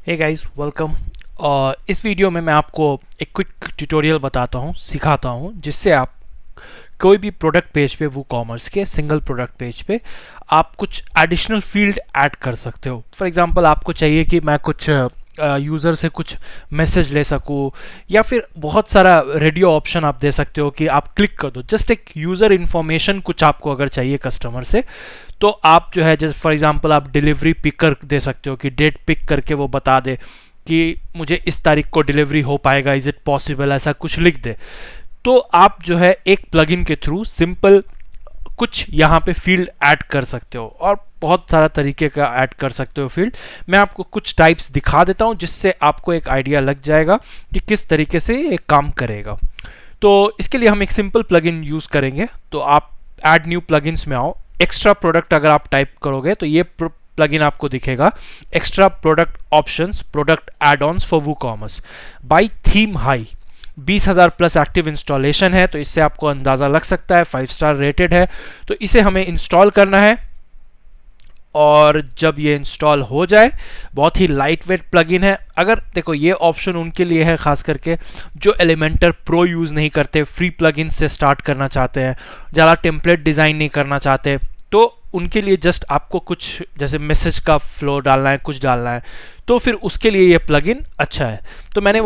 हे guys welcome. इस video में मैं आपको एक क्विक ट्यूटोरियल बताता हूँ, सिखाता हूँ, जिससे आप कोई भी प्रोडक्ट पेज पे वो कॉमर्स के सिंगल प्रोडक्ट पेज पे आप कुछ एडिशनल फील्ड ऐड कर सकते हो। फॉर एग्जांपल आपको चाहिए कि मैं कुछ यूज़र से कुछ मैसेज ले सकूँ, या फिर बहुत सारा रेडियो ऑप्शन आप दे सकते हो कि आप क्लिक कर दो। जस्ट एक यूज़र इन्फॉर्मेशन कुछ आपको अगर चाहिए कस्टमर से, तो आप जो है जैसे फॉर एग्जांपल आप डिलीवरी पिकर दे सकते हो कि डेट पिक करके वो बता दे कि मुझे इस तारीख को डिलीवरी हो पाएगा, इज़ इट पॉसिबल, ऐसा कुछ लिख दे। तो आप जो है एक प्लगइन के थ्रू सिंपल कुछ यहाँ पे फील्ड ऐड कर सकते हो, और बहुत सारा तरीके का ऐड कर सकते हो फील्ड। मैं आपको कुछ टाइप्स दिखा देता हूँ जिससे आपको एक आइडिया लग जाएगा कि किस तरीके से ये काम करेगा। तो इसके लिए हम एक सिंपल प्लगइन यूज़ करेंगे। तो आप ऐड न्यू प्लगइन्स में आओ, एक्स्ट्रा प्रोडक्ट अगर आप टाइप करोगे तो ये प्लगइन आपको दिखेगा, extra product options product add ons for WooCommerce by theme high. 20,000 plus active installation है, तो इससे आपको अंदाज़ा लग सकता है 5 स्टार रेटेड है। तो इसे हमें इंस्टॉल करना है, और जब ये इंस्टॉल हो जाए, बहुत ही लाइट वेट प्लगइन है। अगर देखो ये ऑप्शन उनके लिए है खास करके जो एलिमेंटर प्रो यूज़ नहीं करते, फ्री प्लगइन से स्टार्ट करना चाहते हैं, ज़्यादा टेम्पलेट डिज़ाइन नहीं करना चाहते, तो उनके लिए जस्ट आपको कुछ जैसे मैसेज का फ्लो डालना है, कुछ डालना है, तो फिर उसके लिए ये प्लगइन अच्छा है। तो मैंने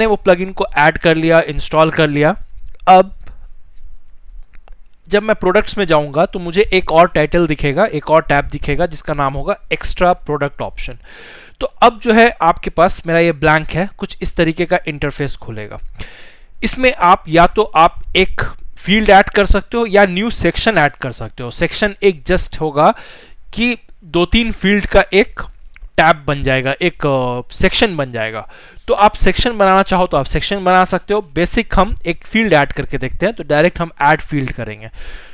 वो प्लगइन को ऐड कर लिया, इंस्टॉल कर लिया। अब जब मैं प्रोडक्ट्स में जाऊंगा तो मुझे एक और टाइटल दिखेगा, एक और टैब दिखेगा जिसका नाम होगा एक्स्ट्रा प्रोडक्ट ऑप्शन। तो अब जो है आपके पास मेरा ये ब्लैंक है, कुछ इस तरीके का इंटरफेस खुलेगा। इसमें आप या तो आप एक फील्ड ऐड कर सकते हो या न्यू सेक्शन ऐड कर सकते हो। सेक्शन एक जस्ट होगा कि 2-3 फील्ड का एक टैब बन जाएगा, एक सेक्शन बन जाएगा। तो आप सेक्शन बनाना चाहो तो आप सेक्शन बना सकते हो। बेसिक हम एक फील्ड ऐड करके देखते हैं, तो डायरेक्ट हम ऐड फील्ड करेंगे।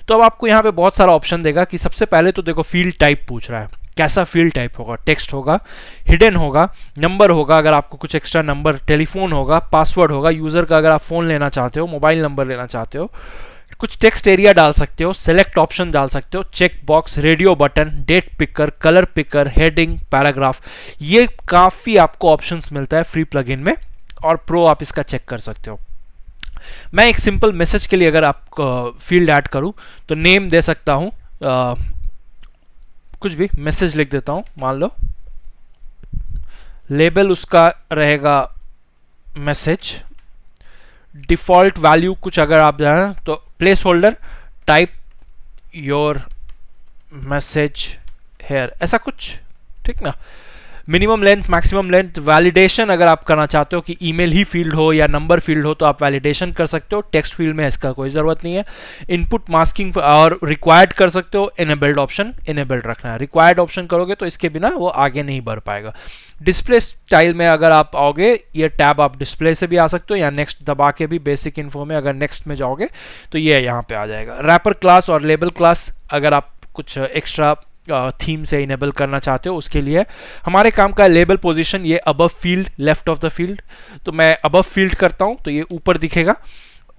तो अब आपको यहाँ पे बहुत सारा ऑप्शन देगा कि सबसे पहले तो देखो फील्ड टाइप पूछ रहा है, कैसा फील्ड टाइप होगा, टेक्स्ट होगा, हिडन होगा, नंबर होगा अगर आपको कुछ एक्स्ट्रा नंबर, टेलीफोन होगा, पासवर्ड होगा यूज़र का अगर आप फ़ोन लेना चाहते हो, मोबाइल नंबर लेना चाहते हो, कुछ टेक्स्ट एरिया डाल सकते हो, सेलेक्ट ऑप्शन डाल सकते हो, check box, radio button, date picker, colour picker, heading, paragraph. ये काफ़ी आपको ऑप्शंस मिलता है फ्री प्लगइन में, और प्रो आप इसका चेक कर सकते हो। मैं एक सिंपल मैसेज के लिए अगर आप फील्ड ऐड करूं तो नेम दे सकता हूं, कुछ भी मैसेज लिख देता हूं, मान लो लेबल उसका रहेगा मैसेज, डिफॉल्ट वैल्यू कुछ अगर आप जाए तो place holder, type your message hair, ऐसा कुछ, ठीक ना। Minimum length, maximum length, validation अगर आप करना चाहते हो कि ईमेल ही फील्ड हो या नंबर फील्ड हो तो आप वैलिडेशन कर सकते हो। टेक्स्ट फील्ड में इसका कोई ज़रूरत नहीं है। इनपुट मास्किंग और रिक्वायर्ड कर सकते हो, इनेबल्ड ऑप्शन इनेबल्ड रखना है। रिक्वायर्ड ऑप्शन करोगे तो इसके बिना वो आगे नहीं बढ़ पाएगा। डिस्प्ले स्टाइल में अगर आप आओगे, ये टैब आप डिस्प्ले से भी आ सकते हो या नेक्स्ट दबा के भी, बेसिक इन्फो में अगर नेक्स्ट में जाओगे तो ये यहाँ पे आ जाएगा। रैपर क्लास और लेबल क्लास अगर आप कुछ एक्स्ट्रा थीम से इनेबल करना चाहते हो उसके लिए हमारे काम का लेबल पोजीशन, ये above field, left of the field, तो मैं अबव फील्ड करता हूं तो ये ऊपर दिखेगा।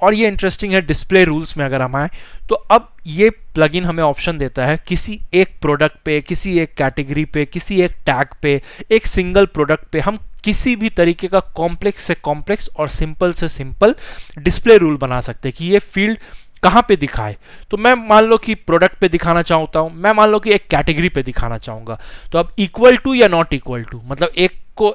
और ये इंटरेस्टिंग है, डिस्प्ले रूल्स में अगर हम आए तो अब ये प्लगइन हमें ऑप्शन देता है किसी एक प्रोडक्ट पे, किसी एक कैटेगरी पे, किसी एक टैग पे, एक सिंगल प्रोडक्ट पे हम किसी भी तरीके का कॉम्प्लेक्स से कॉम्प्लेक्स और सिंपल से सिंपल डिस्प्ले रूल बना सकते हैं कि ये फील्ड कहाँ पे दिखाए। तो मैं मान लो कि प्रोडक्ट पे दिखाना चाहता हूँ, मैं मान लो कि एक कैटेगरी पे दिखाना चाहूँगा, तो अब इक्वल टू या नॉट इक्वल टू, मतलब एक को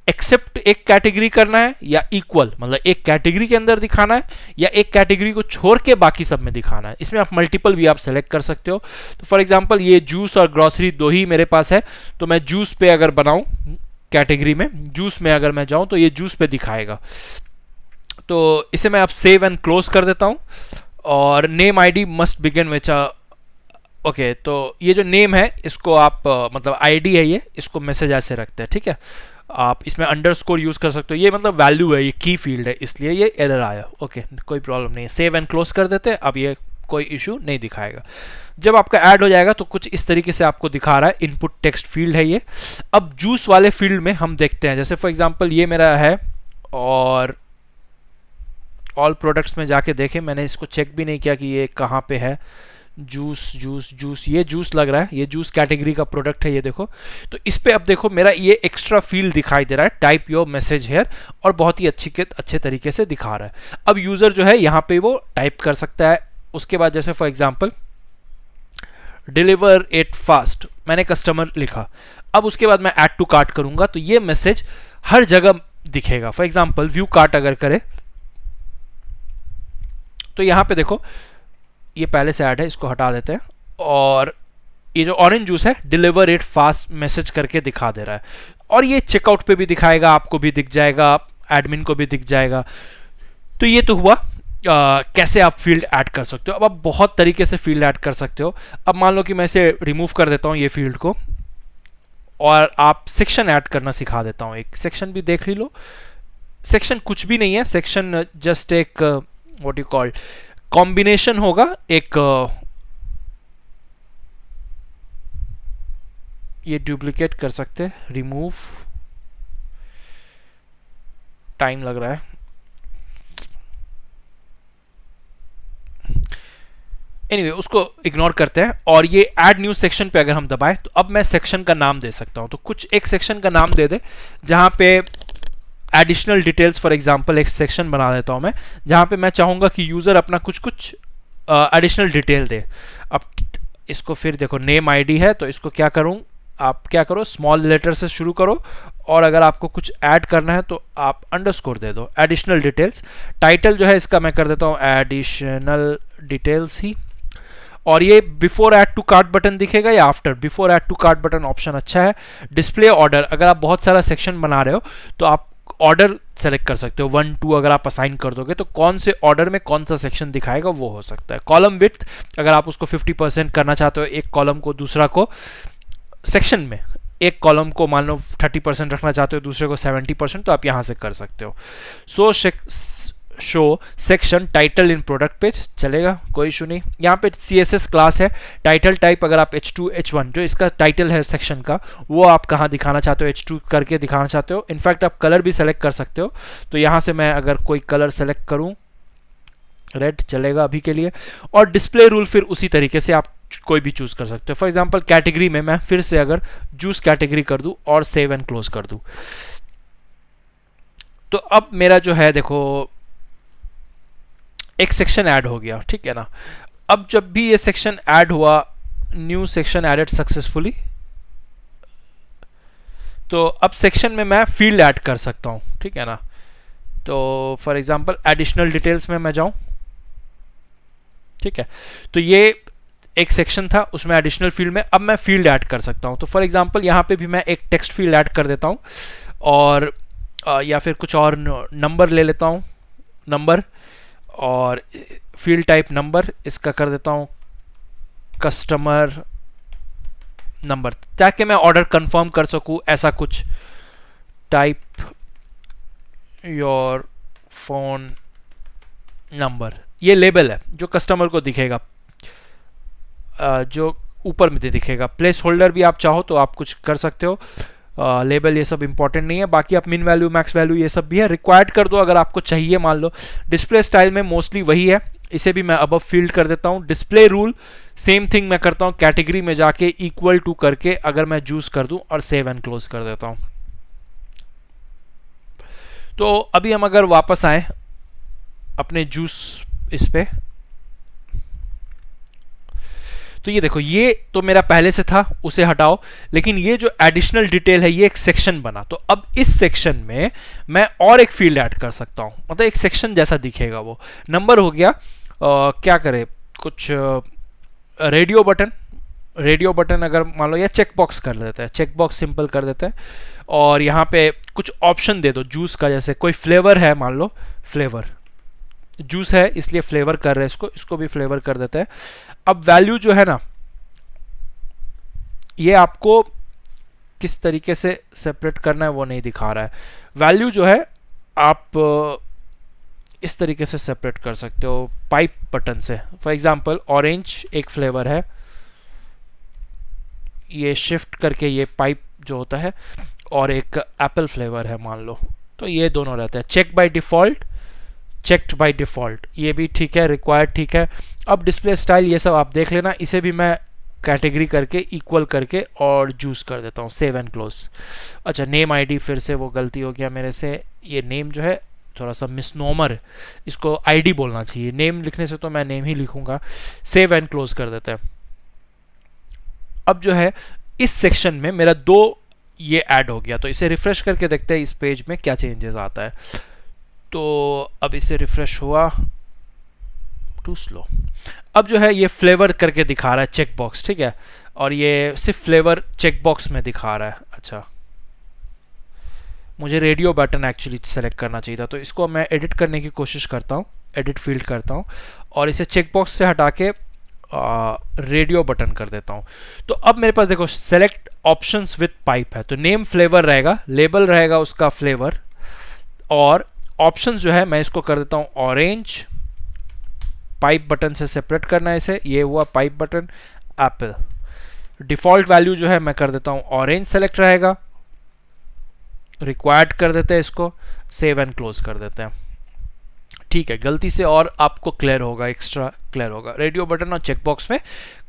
एक्सेप्ट एक कैटेगरी करना है, या इक्वल मतलब एक कैटेगरी के अंदर दिखाना है, या एक कैटेगरी को छोड़ के बाकी सब में दिखाना है। इसमें आप मल्टीपल भी आप सेलेक्ट कर सकते हो। तो फॉर एग्जांपल ये जूस और ग्रॉसरी दो ही मेरे पास है, तो मैं जूस पे अगर बनाऊँ, कैटेगरी में जूस में अगर मैं जाऊँ तो ये जूस पे दिखाएगा। तो इसे मैं अब सेव एंड क्लोज कर देता हूँ। और नेम आईडी मस्ट बिगिन विच ओके, तो ये जो नेम है इसको आप मतलब आईडी है ये, इसको मैसेज ऐसे रखते हैं, ठीक है। आप इसमें अंडरस्कोर यूज कर सकते हो, ये मतलब वैल्यू है, ये की फील्ड है, इसलिए ये एरर आया। ओके, कोई प्रॉब्लम नहीं है, सेव एंड क्लोज कर देते हैं। अब ये कोई इशू नहीं दिखाएगा। जब आपका ऐड हो जाएगा तो कुछ इस तरीके से आपको दिखा रहा है, इनपुट टेक्स्ट फील्ड है ये। अब जूस वाले फील्ड में हम देखते हैं, जैसे फॉर एग्जांपल ये मेरा है, और ऑल प्रोडक्ट्स में जाके देखें, मैंने इसको चेक भी नहीं किया कि ये कहाँ पे है। जूस जूस जूस, ये जूस लग रहा है, ये जूस कैटेगरी का प्रोडक्ट है, ये देखो। तो इस पे अब देखो मेरा ये एक्स्ट्रा फील्ड दिखाई दे रहा है, टाइप योर मैसेज हेयर, और बहुत ही अच्छे तरीके से दिखा रहा है। अब यूजर जो है यहाँ पे वो टाइप कर सकता है। उसके बाद जैसे for example deliver it fast, मैंने कस्टमर लिखा। अब उसके बाद मैं ऐड टू कार्ट करूंगा तो ये मैसेज हर जगह दिखेगा। फॉर एग्जांपल व्यू कार्ट अगर करे तो यहां पे देखो ये पहले से ऐड है, इसको हटा देते हैं, और ये जो ऑरेंज जूस है डिलीवर इट फास्ट मैसेज करके दिखा दे रहा है। और ये चेकआउट पे भी दिखाएगा, आपको भी दिख जाएगा, एडमिन को भी दिख जाएगा। तो ये तो हुआ कैसे आप फील्ड ऐड कर सकते हो। अब आप बहुत तरीके से फील्ड ऐड कर सकते हो। अब मान लो कि मैं इसे रिमूव कर देता हूँ ये फील्ड को, और आप सेक्शन ऐड करना सिखा देता हूँ। एक सेक्शन भी देख लो। सेक्शन कुछ भी नहीं है, सेक्शन जस्ट एक व्हाट यू कॉल कॉम्बिनेशन होगा, एक ये डुप्लीकेट कर सकते हैं, रिमूव, टाइम लग रहा है। एनीवे उसको इग्नोर करते हैं, और ये ऐड न्यू सेक्शन पे अगर हम दबाएं तो अब मैं सेक्शन का नाम दे सकता हूं। तो कुछ एक सेक्शन का नाम दे दे जहां पे एडिशनल डिटेल्स, फॉर एग्जांपल एक सेक्शन बना देता हूं मैं जहां पे मैं चाहूंगा कि यूजर अपना कुछ एडिशनल डिटेल दे। अब इसको फिर देखो नेम आईडी है, तो इसको क्या करूं, आप क्या करो स्मॉल लेटर से शुरू करो, और अगर आपको कुछ ऐड करना है तो आप अंडरस्कोर दे दो, एडिशनल डिटेल्स। टाइटल जो है इसका मैं कर देता हूं एडिशनल डिटेल्स ही, और ये before add to cart button दिखेगा या after. Before add to cart button option अच्छा है। डिस्प्ले ऑर्डर, अगर आप बहुत सारा सेक्शन बना रहे हो तो आप ऑर्डर सेलेक्ट कर सकते हो, 1 2 अगर आप असाइन कर दोगे तो कौन से ऑर्डर में कौन सा सेक्शन दिखाएगा वो हो सकता है। कॉलम विड्थ, अगर आप उसको 50% करना चाहते हो, एक कॉलम को दूसरा को, सेक्शन में एक कॉलम को मान लो 30% रखना चाहते हो, दूसरे को 70%, तो आप यहां से कर सकते हो। Show section title in product page चलेगा, कोई इशू नहीं। यहाँ पे CSS क्लास है। टाइटल टाइप अगर आप H2 H1 जो इसका टाइटल है सेक्शन का, वो आप कहाँ दिखाना चाहते हो, H2 करके दिखाना चाहते हो। इनफैक्ट आप कलर भी सेलेक्ट कर सकते हो। तो यहाँ से मैं अगर कोई कलर सेलेक्ट करूँ, रेड चलेगा अभी के लिए। और डिस्प्ले रूल फिर उसी तरीके से आप कोई भी चूज कर सकते हो। फॉर एग्जाम्पल कैटेगरी में मैं फिर से अगर जूस कैटेगरी कर दूं और सेव एंड क्लोज कर दूं, तो अब मेरा जो है देखो एक सेक्शन ऐड हो गया, ठीक है ना। अब जब भी ये सेक्शन ऐड हुआ, न्यू सेक्शन एडेड सक्सेसफुली, तो अब सेक्शन में मैं फील्ड ऐड कर सकता हूं, ठीक है ना। तो फॉर एग्जांपल एडिशनल डिटेल्स में मैं जाऊं, ठीक है। तो ये एक सेक्शन था, उसमें एडिशनल फील्ड में अब मैं फील्ड ऐड कर सकता हूं। तो फॉर एग्जांपल यहां पे भी मैं एक टेक्स्ट फील्ड ऐड कर देता हूं, और या फिर कुछ और नंबर ले लेता हूं, नंबर, और फील्ड टाइप नंबर, इसका कर देता हूं कस्टमर नंबर, ताकि मैं ऑर्डर कंफर्म कर सकूं। ऐसा कुछ टाइप योर फोन नंबर, ये लेबल है जो कस्टमर को दिखेगा, जो ऊपर में दिखेगा। प्लेस होल्डर भी आप चाहो तो आप कुछ कर सकते हो। लेबल ये सब इंपॉर्टेंट नहीं है। बाकी आप मिन वैल्यू मैक्स वैल्यू ये सब भी है, रिक्वायर्ड कर दो अगर आपको चाहिए। मान लो डिस्प्ले स्टाइल में मोस्टली वही है, इसे भी मैं अबव फील्ड कर देता हूँ। डिस्प्ले रूल सेम थिंग मैं करता हूँ, कैटेगरी में जाके इक्वल टू करके अगर मैं जूस कर दूं और सेव एंड क्लोज कर देता हूँ। तो अभी हम अगर वापस आए अपने जूस इस पे, तो ये देखो ये तो मेरा पहले से था, उसे हटाओ। लेकिन ये जो एडिशनल डिटेल है ये एक सेक्शन बना, तो अब इस सेक्शन में मैं और एक फील्ड ऐड कर सकता हूं, मतलब एक सेक्शन जैसा दिखेगा। वो नंबर हो गया। क्या करे, कुछ रेडियो बटन अगर मान लो, या चेक बॉक्स कर देते हैं, चेक बॉक्स सिंपल कर देते हैं। और यहाँ पे कुछ ऑप्शन दे दो जूस का, जैसे कोई फ्लेवर है, मान लो फ्लेवर, जूस है इसलिए फ्लेवर कर रहे हैं, इसको भी फ्लेवर कर देते हैं। अब वैल्यू जो है ना, ये आपको किस तरीके से सेपरेट करना है वो नहीं दिखा रहा है। वैल्यू जो है आप इस तरीके से सेपरेट कर सकते हो पाइप बटन से। फॉर एग्जांपल ऑरेंज एक फ्लेवर है, ये शिफ्ट करके ये पाइप जो होता है, और एक एप्पल फ्लेवर है मान लो, तो ये दोनों रहते हैं। Check by default, checked by default, ये भी ठीक है, रिक्वायर्ड ठीक है। अब डिस्प्ले स्टाइल ये सब आप देख लेना, इसे भी मैं कैटेगरी करके इक्वल करके और चूज कर देता हूँ, सेव एंड क्लोज। अच्छा, नेम आईडी फिर से वो गलती हो गया मेरे से, ये नेम जो है थोड़ा सा मिसनोमर, इसको आईडी बोलना चाहिए, नेम लिखने से तो मैं नेम ही लिखूंगा। सेव एंड क्लोज कर देते हैं। अब जो है इस सेक्शन में मेरा 2 ये ऐड हो गया, तो इसे रिफ्रेश करके देखते हैं इस पेज में क्या चेंजेस आता है। तो अब इसे रिफ्रेश हुआ, टू स्लो। अब जो है ये फ्लेवर करके दिखा रहा है चेक बॉक्स, ठीक है, और ये सिर्फ फ्लेवर चेक बॉक्स में दिखा रहा है। अच्छा, मुझे रेडियो बटन एक्चुअली सेलेक्ट करना चाहिए था, तो इसको मैं एडिट करने की कोशिश करता हूँ, एडिट फील्ड करता हूँ और इसे चेक बॉक्स से हटा के रेडियो बटन कर देता हूँ। तो अब मेरे पास देखो सेलेक्ट ऑप्शंस विद पाइप है, तो नेम फ्लेवर रहेगा, लेबल रहेगा उसका फ्लेवर, और ऑप्शंस जो है मैं इसको कर देता हूँ ऑरेंज। पाइप बटन से सेपरेट करना है इसे, ये हुआ pipe button. Apple default value जो है मैं कर देता हूँ ऑरेंज सेलेक्ट रहेगा, रिक्वायर्ड कर देते हैं इसको, सेव एंड क्लोज कर देते हैं। ठीक है, गलती से और आपको क्लियर होगा, एक्स्ट्रा क्लियर होगा, रेडियो बटन और चेकबॉक्स में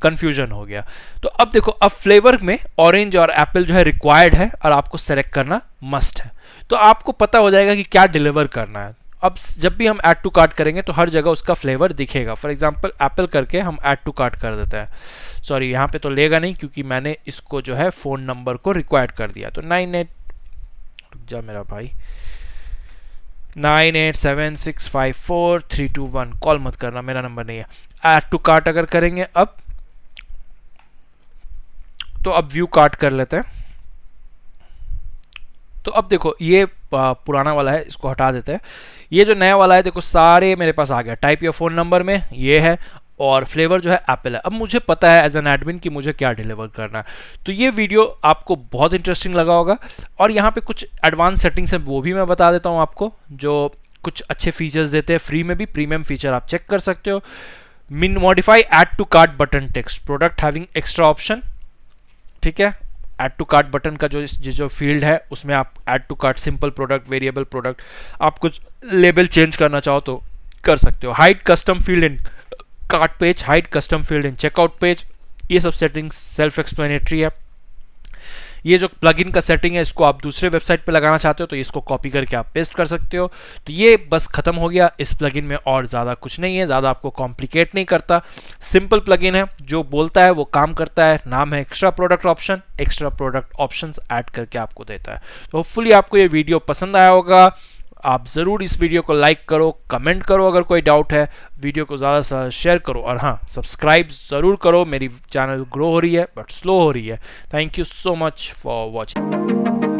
कंफ्यूजन हो गया। तो अब देखो, अब फ्लेवर में ऑरेंज और एप्पल जो है रिक्वायर्ड है और आपको सेलेक्ट करना मस्ट है, तो आपको पता हो जाएगा कि क्या डिलीवर करना है। अब जब भी हम ऐड टू कार्ट करेंगे तो हर जगह उसका फ्लेवर दिखेगा। फॉर एग्जांपल एप्पल करके हम ऐड टू कार्ट कर देते हैं, सॉरी यहाँ पे तो लेगा नहीं क्योंकि मैंने इसको जो है फ़ोन नंबर को रिक्वायर्ड कर दिया। तो 98, रुक जा मेरा भाई, 98765432 कॉल मत करना, मेरा नंबर नहीं है। ऐड टू कार्ट अगर करेंगे अब, तो अब व्यू कार्ट कर लेते हैं। तो अब देखो ये पुराना वाला है, इसको हटा देते हैं। ये जो नया वाला है देखो सारे मेरे पास आ गया, टाइप योर फोन नंबर में ये है, और फ्लेवर जो है एप्पल है। अब मुझे पता है एज एन एडमिन कि मुझे क्या डिलीवर करना है। तो ये वीडियो आपको बहुत इंटरेस्टिंग लगा होगा, और यहाँ पे कुछ एडवांस सेटिंग्स है वो भी मैं बता देता हूँ आपको, जो कुछ अच्छे फीचर्स देते हैं फ्री में भी। प्रीमियम फीचर आप चेक कर सकते हो। Min modify add to cart button text, product having extra option, ठीक है। ऐड टू कार्ट बटन का जो फील्ड है उसमें आप add to cart, simple product, variable product, आप कुछ लेबल चेंज करना चाहो तो कर सकते हो। Hide custom field in cart page, hide custom field in checkout page, ये सब सेटिंग्स सेल्फ एक्सप्लेनेटरी है। ये जो प्लगइन का सेटिंग है इसको आप दूसरे वेबसाइट पे लगाना चाहते हो तो इसको कॉपी करके आप पेस्ट कर सकते हो। तो ये बस खत्म हो गया इस प्लगइन में, और ज़्यादा कुछ नहीं है, ज़्यादा आपको कॉम्प्लिकेट नहीं करता। सिंपल प्लगइन है, जो बोलता है वो काम करता है। नाम है extra product option, extra product options add करके आपको देता है। तो होपफुली आपको ये वीडियो पसंद आया होगा। आप ज़रूर इस वीडियो को लाइक करो, कमेंट करो अगर कोई डाउट है, वीडियो को ज़्यादा से ज़्यादा शेयर करो, और हाँ सब्सक्राइब ज़रूर करो। मेरी चैनल ग्रो हो रही है बट स्लो हो रही है। Thank you so much for watching.